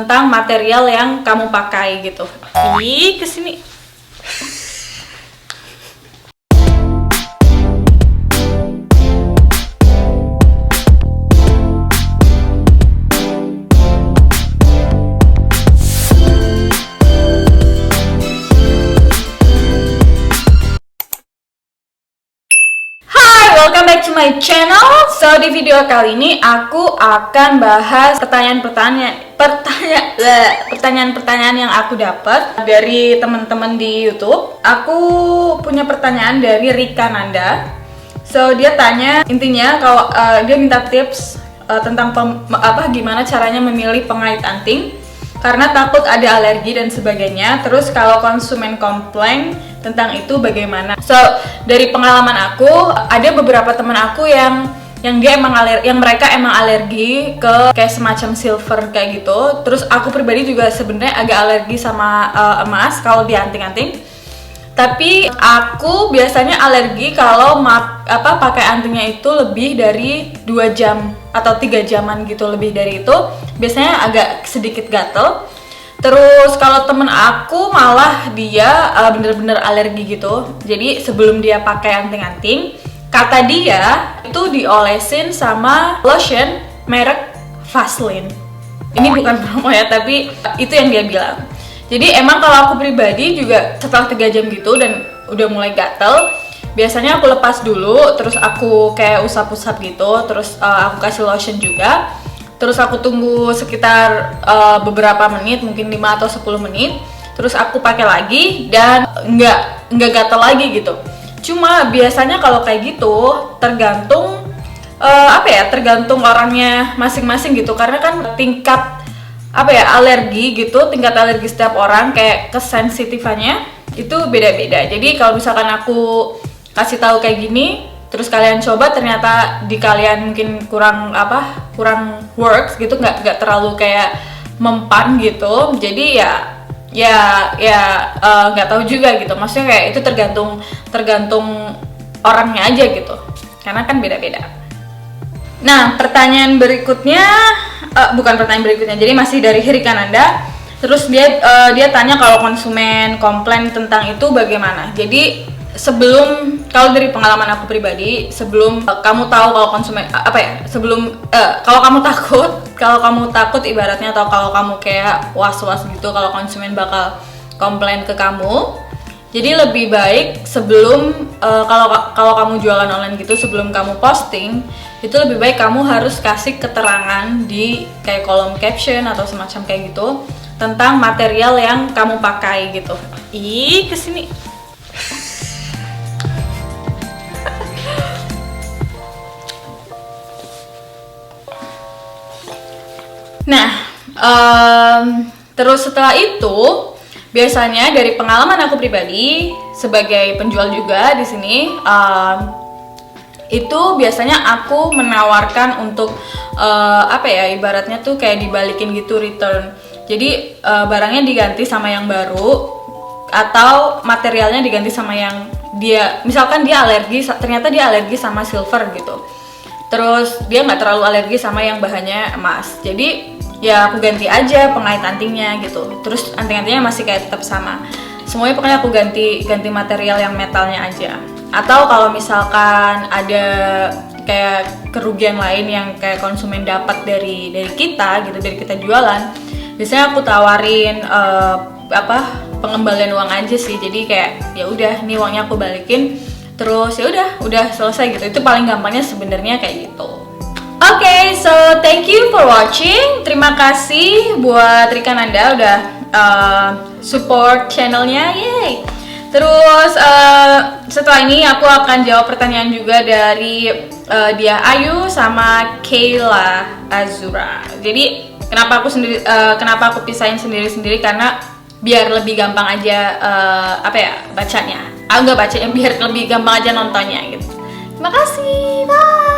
tentang material yang kamu pakai gitu. Ih, kesini. Welcome back to my channel. So di video kali ini aku akan bahas pertanyaan-pertanyaan yang aku dapat dari teman-teman di YouTube. Aku punya pertanyaan dari Rika Nanda. So dia tanya, intinya kalau dia minta tips tentang gimana caranya memilih pengait anting karena takut ada alergi dan sebagainya. Terus kalau konsumen komplain tentang itu bagaimana? So dari pengalaman aku, ada beberapa teman aku yang mereka emang alergi ke kayak semacam silver kayak gitu. Terus aku pribadi juga sebenarnya agak alergi sama emas kalau di anting-anting. Tapi aku biasanya alergi kalau pakai antingnya itu lebih dari 2 jam atau 3 jaman gitu, lebih dari itu biasanya agak sedikit gatel. Terus kalau temen aku malah dia bener-bener alergi gitu. Jadi sebelum dia pakai anting-anting, kata dia itu diolesin sama lotion merek Vaseline. Ini bukan promo ya, tapi itu yang dia bilang. Jadi emang kalau aku pribadi juga setelah 3 jam gitu dan udah mulai gatel, biasanya aku lepas dulu, terus aku kayak usap-usap gitu, terus aku kasih lotion juga. Terus aku tunggu sekitar beberapa menit, mungkin 5 atau 10 menit. Terus aku pakai lagi dan nggak gatel lagi gitu. Cuma biasanya kalau kayak gitu tergantung tergantung orangnya masing-masing gitu. Karena kan tingkat alergi gitu, tingkat alergi setiap orang kayak kesensitifannya itu beda-beda. Jadi kalau misalkan aku kasih tahu kayak gini, terus kalian coba ternyata di kalian mungkin kurang works gitu, nggak terlalu kayak mempan gitu. Jadi nggak tahu juga gitu. Maksudnya kayak itu tergantung orangnya aja gitu. Karena kan beda-beda. Nah, pertanyaan berikutnya jadi masih dari Rika Nanda. Terus dia tanya kalau konsumen komplain tentang itu bagaimana. Jadi kalau dari pengalaman aku pribadi, sebelum kamu tahu kalau konsumen kalau kamu takut ibaratnya, atau kalau kamu kayak was-was gitu kalau konsumen bakal komplain ke kamu, jadi lebih baik sebelum kalau kamu jualan online gitu, sebelum kamu posting itu lebih baik kamu harus kasih keterangan di kayak kolom caption atau semacam kayak gitu tentang material yang kamu pakai gitu. Ih, kesini. Nah, terus setelah itu biasanya dari pengalaman aku pribadi sebagai penjual juga di sini, itu biasanya aku menawarkan untuk ibaratnya tuh kayak dibalikin gitu, return. Jadi barangnya diganti sama yang baru atau materialnya diganti sama yang misalkan ternyata dia alergi sama silver gitu. Terus dia nggak terlalu alergi sama yang bahannya emas. Jadi ya aku ganti aja pengait antingnya gitu. Terus anting-antingnya masih kayak tetap sama. Semuanya pokoknya aku ganti material yang metalnya aja. Atau kalau misalkan ada kayak kerugian lain yang kayak konsumen dapat dari kita gitu, dari kita jualan, biasanya aku tawarin pengembalian uang aja sih. Jadi kayak ya udah, nih uangnya aku balikin. Terus ya udah selesai gitu. Itu paling gampangnya sebenarnya kayak gitu. Oke, so thank you for watching. Terima kasih buat Rika Nanda udah support channelnya, yay. Terus setelah ini aku akan jawab pertanyaan juga dari dia Ayu sama Kayla Azura. Jadi kenapa aku pisahin sendiri-sendiri, karena biar lebih gampang aja bacanya. Biar lebih gampang aja nontonnya gitu. Terima kasih, bye.